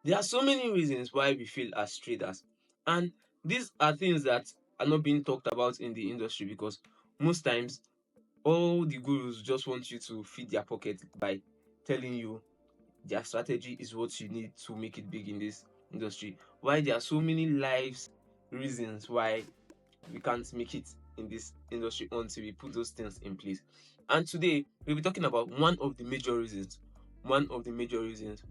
There are so many reasons why we fail as traders, and these are things that are not being talked about in the industry because most times all the gurus just want you to feed their pocket by telling you their strategy is what you need to make it big in this industry. Why there are so many lives reasons why we can't make it in this industry until we put those things in place. And today we'll be talking about one of the major reasons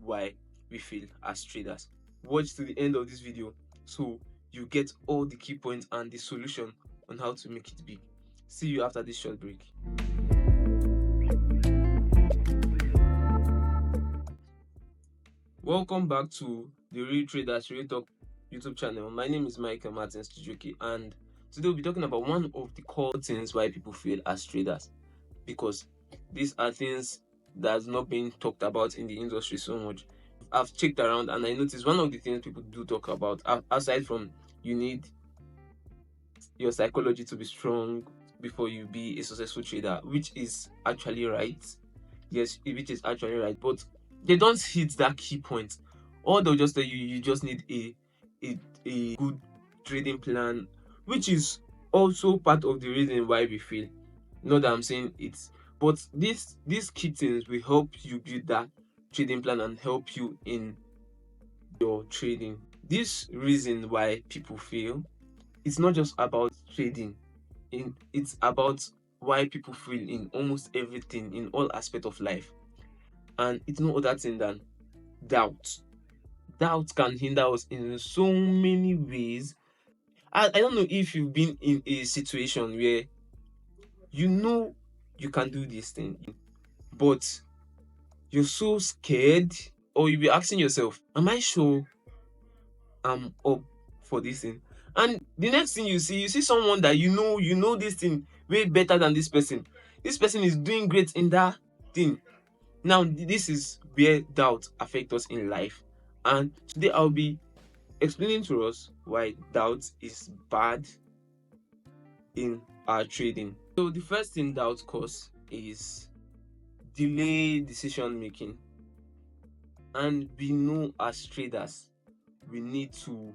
why we fail as traders. Watch to the end of this video so you get all the key points and the solution on how to make it big. See you after this short break. Welcome back to the Real Traders RealTalk YouTube channel. My name is Michael Martins Tijoki, and today we'll be talking about one of the core things why people fail as traders, because these are things that's not being talked about in the industry so much. I've checked around and I noticed one of the things people do talk about, aside from you need your psychology to be strong before you be a successful trader, which is actually right. Yes, which is actually right, but they don't hit that key point. Or they'll just tell you you just need a good trading plan, which is also part of the reason why we fail. Not that I'm saying it's, but these key things will help you build that trading plan and help you in your trading. This reason why people fail, it's not just about trading. It's about why people fail in almost everything, in all aspects of life. And it's no other thing than doubt. Doubt can hinder us in so many ways. I don't know if you've been in a situation where you know you can do this thing, but you're so scared, or you'll be asking yourself, am I sure I'm up for this thing? And the next thing you see someone that you know this thing way better than this person. This person is doing great in that thing. Now, this is where doubt affects us in life. And today I'll be explaining to us why doubt is bad in our trading. So the first thing doubt causes is delay decision making. And we know as traders, we need to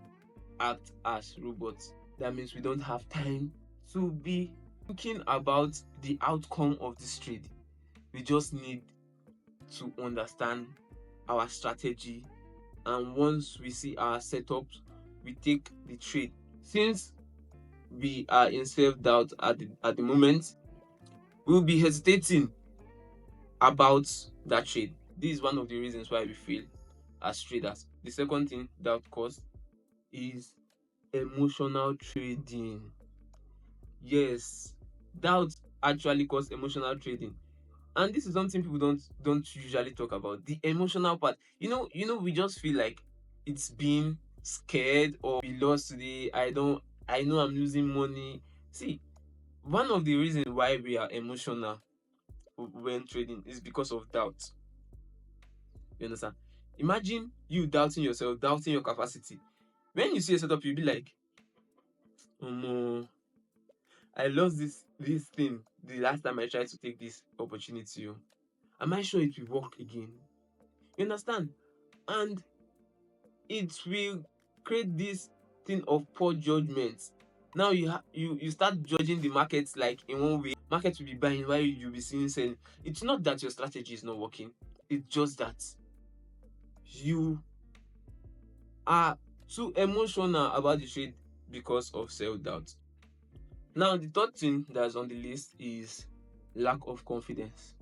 act as robots. That means we don't have time to be thinking about the outcome of this trade. We just need to understand our strategy, and once we see our setups, we take the trade. Since we are in self-doubt at the moment, we'll be hesitating about that trade. This is one of the reasons why we fail as traders. The second thing doubt cause is emotional trading. Yes, doubt actually cause emotional trading, and this is something people don't usually talk about, the emotional part. We just feel like it's being scared, or we lost today, I know I'm losing money. See, one of the reasons why we are emotional when trading is because of doubt. You understand? Imagine you doubting yourself, doubting your capacity. When you see a setup, you'll be like, I lost this thing the last time I tried to take this opportunity. Am I sure it will work again? You understand? And it will create this thing of poor judgment. Now you start judging the markets like in one way. Markets will be buying while you'll be seeing selling. It's not that your strategy is not working. It's just that you are too emotional about the trade because of self-doubt. Now, the third thing that's on the list is lack of confidence.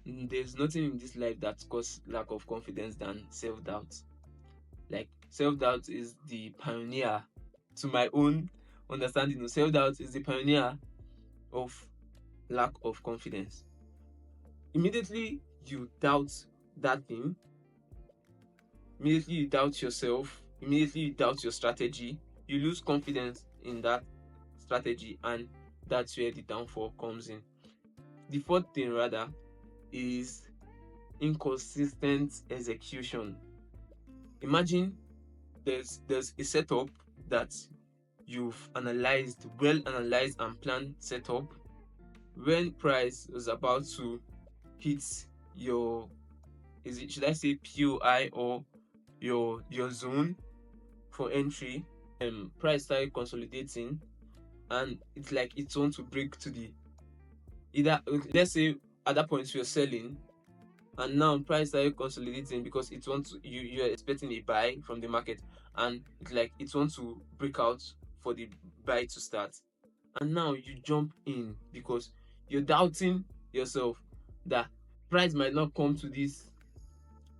There's nothing in this life that causes lack of confidence than self-doubt. Like, self-doubt is the pioneer, to my own understanding. Self-doubt is the pioneer of lack of confidence. Immediately you doubt that thing, immediately you doubt yourself, immediately you doubt your strategy, you lose confidence in that strategy, and that's where the downfall comes in. The fourth thing rather is inconsistent execution. Imagine there's a setup that you've well analyzed and planned setup. When price is about to hit your, should I say POI, or your zone for entry. Price started consolidating, and it's like it's want to break to the either, let's say at that point you're selling, and now price started consolidating because it wants to, you're expecting a buy from the market, and it's like it wants to break out for the buy to start, and now you jump in because you're doubting yourself that price might not come to this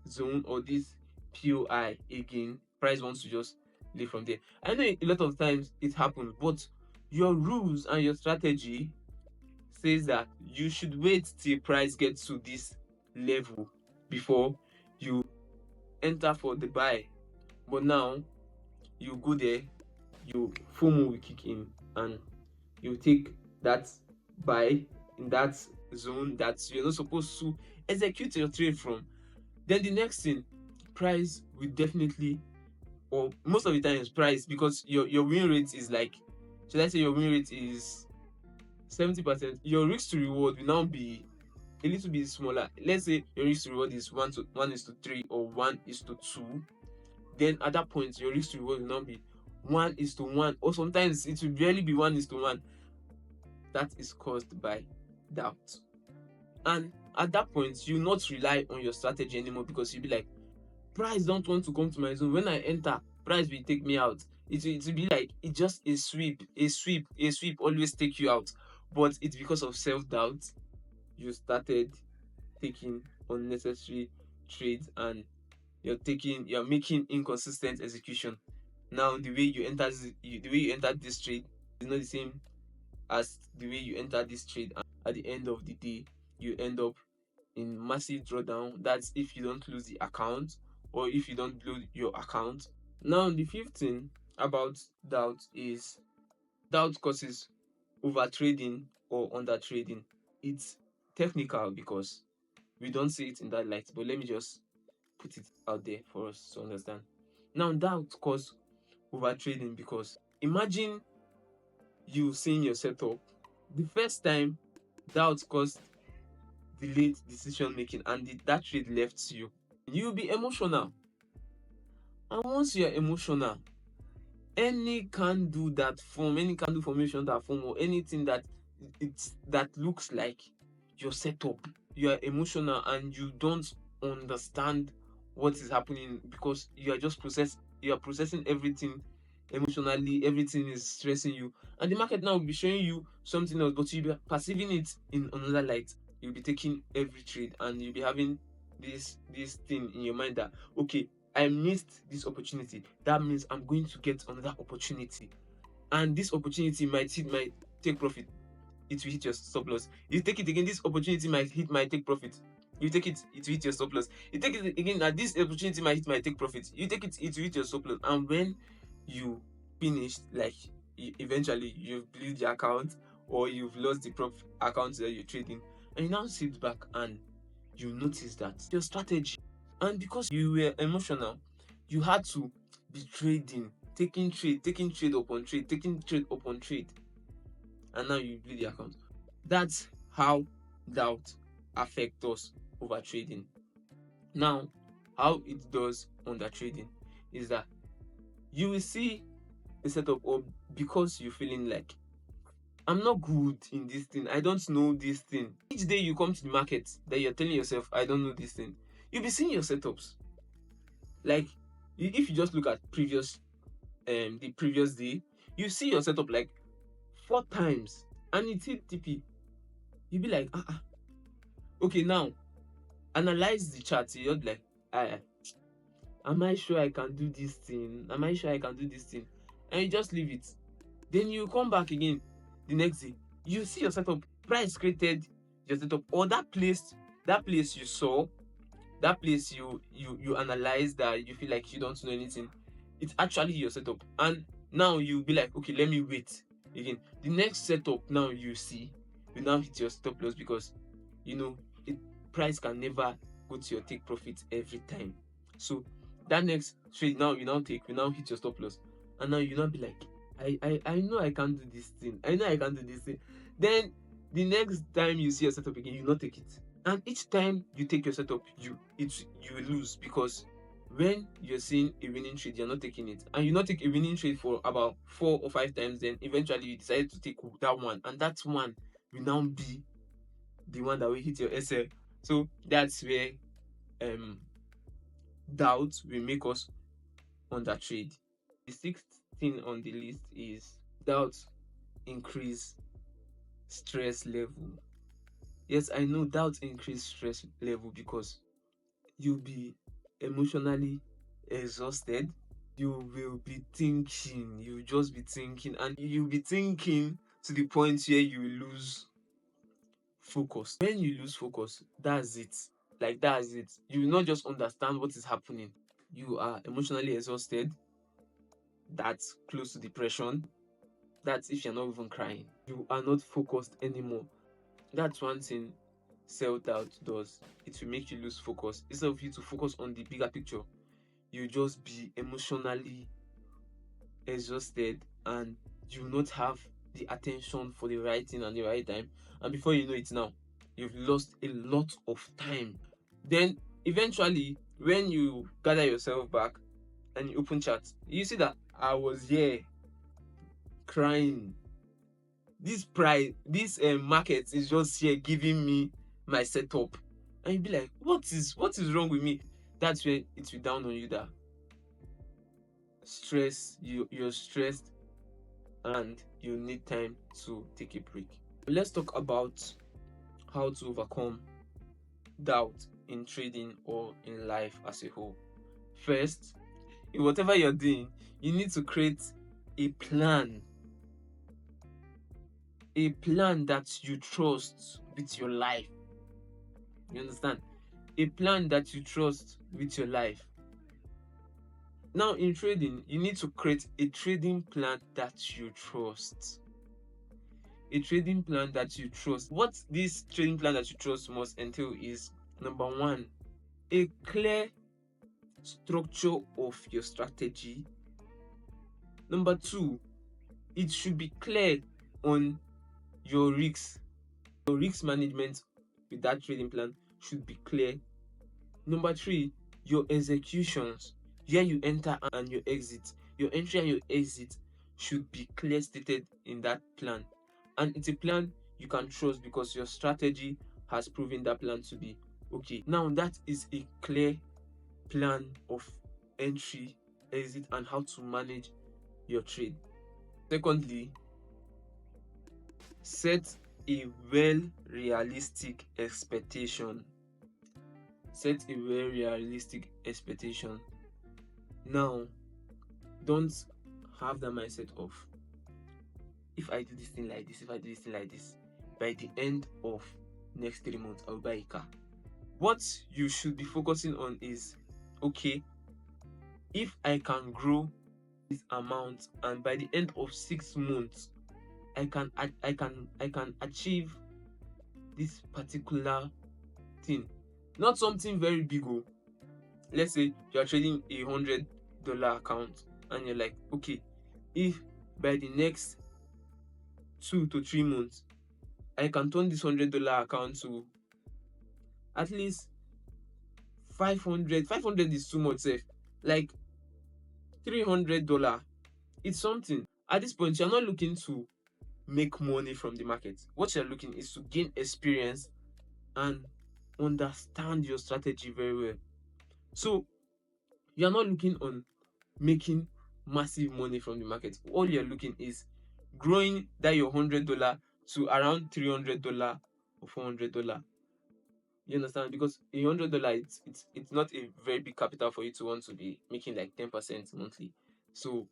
zone or this POI again. Price wants to just leave from there. I know a lot of times it happens, but your rules and your strategy says that you should wait till price gets to this level before you enter for the buy. But now you go there, you FOMO will kick in, and you take that buy in that zone that you're not supposed to execute your trade from. Then the next thing, price will definitely, or most of the time, is price, because your win rate is like, should I say your win rate is 70%, your risk to reward will now be a little bit smaller. Let's say your risk to reward is 1:3 or 1:2. Then at that point, your risk to reward will now be 1:1, or sometimes it will barely be 1:1. That is caused by doubt. And at that point, you not rely on your strategy anymore, because you'll be like, price don't want to come to my zone. When I enter, price will take me out. It will be like it's just a sweep, always take you out. But it's because of self-doubt you started taking unnecessary trades, and you're making inconsistent execution. Now the way you enter this trade is not the same as the way you enter this trade, and at the end of the day you end up in massive drawdown. That's if you don't lose the account, or if you don't lose your account. Now the fifth thing about doubt is doubt causes over trading or under trading. It's technical because we don't see it in that light, but let me just put it out there for us to understand. Now doubt causes over trading because imagine you seeing your setup the first time, doubt caused delayed decision making, and that trade left you. You'll be emotional, and once you're emotional, any candle formation that form, or anything that looks like your setup, you are emotional and you don't understand what is happening, because you are processing everything emotionally. Everything is stressing you, and the market now will be showing you something else, but you'll be perceiving it in another light. You'll be taking every trade, and you'll be having this thing in your mind that, okay, I missed this opportunity, that means I'm going to get another opportunity, and this opportunity might take profit. It will hit your stop loss. You take it again, this opportunity might take profit. You take it will hit your stop loss. You take it again, that this opportunity might take profit. You take it will hit your stop loss. And when you finish, like, eventually you've blew the account, or you've lost the account that you're trading, and you now sit back and you notice that your strategy, and because you were emotional, you had to be trading, taking trade upon trade, and now you bleed the account. That's how doubt affects us over trading. Now, how it does under trading is that you will see a setup, or because you're feeling like, I'm not good in this thing, I don't know this thing. Each day you come to the market that you're telling yourself, I don't know this thing, you'll be seeing your setups. Like, if you just look at the previous day, you see your setup like 4 times, and it's hit TP. You'll be like, okay, now analyze the chart. You're like, am I sure I can do this thing? Am I sure I can do this thing? And you just leave it. Then you come back again the next day. You see your setup. Price created your setup, or that place you saw, that place you analyze, that you feel like you don't know anything. It's actually your setup. And now you'll be like, okay, let me wait again. The next setup now you see, you now hit your stop loss, because price can never go to your take profit every time. So that next trade now you now hit your stop loss, and now you now be like, I know I can't do this thing. Then the next time you see your setup again, you not take it. And each time you take your setup, you will lose, because When you're seeing a winning trade, you're not taking it, and you not take a winning trade for about 4 or 5 times, then eventually you decide to take that one, and that one will now be the one that will hit your SL. So that's where um doubt will make us undertrade. The sixth thing on the list is doubt increase stress level. Yes, I know doubt increase stress level because you'll be emotionally exhausted. You will be thinking, you'll just be thinking, and you'll be thinking to the point where you lose focus. When you lose focus, that's it. Like, that's it. You will not just understand what is happening. You are emotionally exhausted. That's close to depression. That's if you're not even crying. You are not focused anymore. That's one thing self-doubt does. It will make you lose focus. Instead of you to focus on the bigger picture, you just be emotionally exhausted, and you will not have the attention for the right thing and the right time. And before you know it now, you've lost a lot of time. Then eventually, when you gather yourself back and you open chat, you see that I was here crying. This price, this market is just here giving me my setup, and you be like, what is wrong with me? That's where it will down on you that you're stressed and you need time to take a break. Let's talk about how to overcome doubt in trading or in life as a whole. First, in whatever you're doing, you need to create a plan. A plan that you trust with your life. You understand? A plan that you trust with your life. Now, in trading, you need to create a trading plan that you trust. A trading plan that you trust. What this trading plan that you trust must entail is, number one, a clear structure of your strategy. Number two, it should be clear on your risks. Your risk management with that trading plan should be clear. Number three, your executions, where you enter and your exit. Your entry and your exit should be clear stated in that plan. And it's a plan you can trust because your strategy has proven that plan to be okay. Now, that is a clear plan of entry, exit, and how to manage your trade. Secondly, set a realistic expectation. Set a realistic expectation. Now, don't have that mindset of, if I do this thing like this, if I do this thing like this, by the end of next 3 months, I'll buy a car. What you should be focusing on is, okay, if I can grow this amount and by the end of 6 months, I can achieve this particular thing. Not something very big. Let's say you're trading $100 account and you're like, okay, if by the next 2 to 3 months I can turn this $100 account to at least 500. 500 is too much safe. Like $300, it's something. At this point, you're not looking to make money from the market. What you're looking is to gain experience and understand your strategy very well. So you're not looking on making massive money from the market. All you're looking is growing that your $100 to around $300 or $400. You understand? Because $100, it's not a very big capital for you to want to be making like 10% monthly. So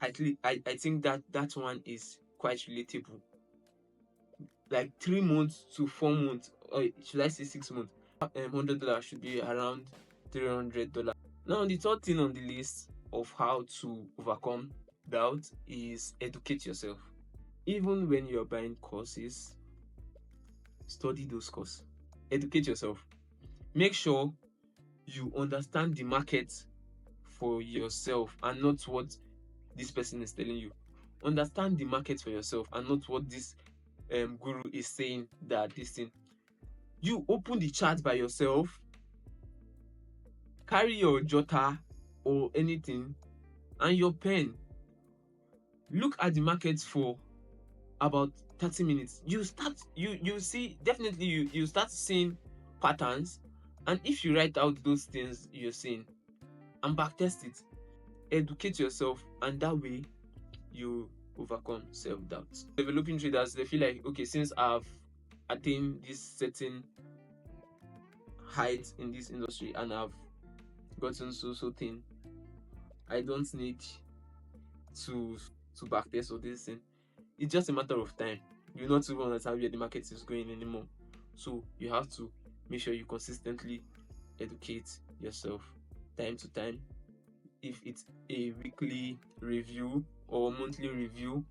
at least I think that one is quite relatable. Like 3 months to 4 months, or should I say 6 months, $100 should be around $300. Now, the third thing on the list of how to overcome doubt is educate yourself. Even when you're buying courses, study those courses. Educate yourself. Make sure you understand the market for yourself and not what this person is telling you. Understand the market for yourself and not what this guru is saying that this thing. You open the chart by yourself, carry your jotter or anything and your pen. Look at the market for about 30 minutes. You see, definitely you start seeing patterns, and if you write out those things you're seeing and backtest it, educate yourself, and that way you overcome self-doubt. Developing traders, they feel like, okay, since I've attained this certain height in this industry and I've gotten so thin, I don't need to backtest or this thing. It's just a matter of time. You not even understand where the market is going anymore. So you have to make sure you consistently educate yourself time to time. If it's a weekly review or monthly review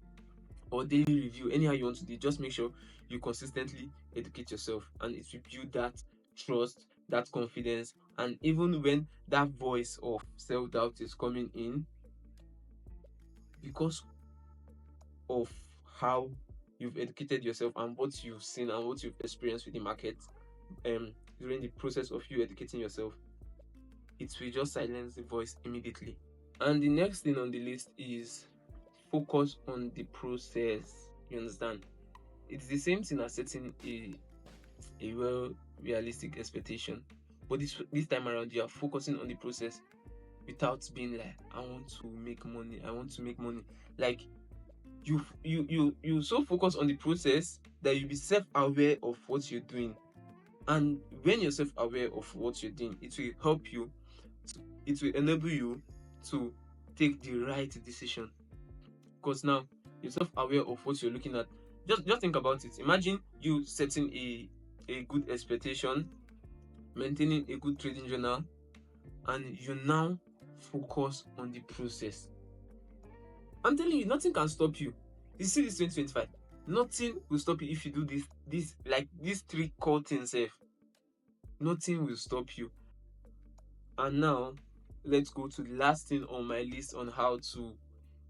or daily review, anyhow you want to do, just make sure you consistently educate yourself, and it will build that trust, that confidence. And even when that voice of self-doubt is coming in, because of how you've educated yourself and what you've seen and what you've experienced with the market during the process of you educating yourself, it will just silence the voice immediately. And the next thing on the list is focus on the process. You understand? It's the same thing as setting a well realistic expectation, but this time around you are focusing on the process without being like, I want to make money, I want to make money. Like you so focus on the process that you be self-aware of what you're doing. And when you're self-aware of what you're doing, it will help you it will enable you to take the right decision, because now you're self-aware of what you're looking at. Just think about it. Imagine you setting a good expectation, maintaining a good trading journal, and you now focus on the process. I'm telling you, nothing can stop you. You see this 2025, nothing will stop you if you do these three core things. Nothing will stop you. And now let's go to the last thing on my list on how to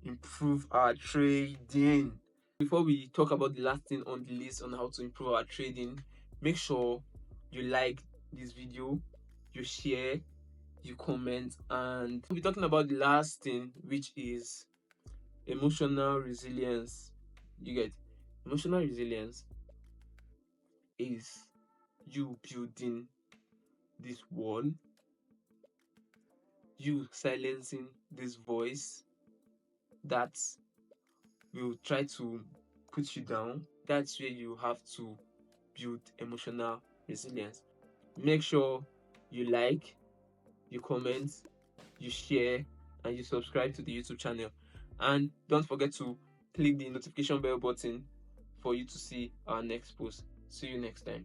improve our trading. Before we talk about the last thing on the list on how to improve our trading, make sure you like this video, you share, you comment, and we'll be talking about the last thing, which is emotional resilience. You get emotional resilience is you building this wall, you silencing this voice that will try to put you down. That's where you have to build emotional resilience. Make sure you like, you comment, you share, and you subscribe to the YouTube channel. And don't forget to click the notification bell button for you to see our next post. See you next time.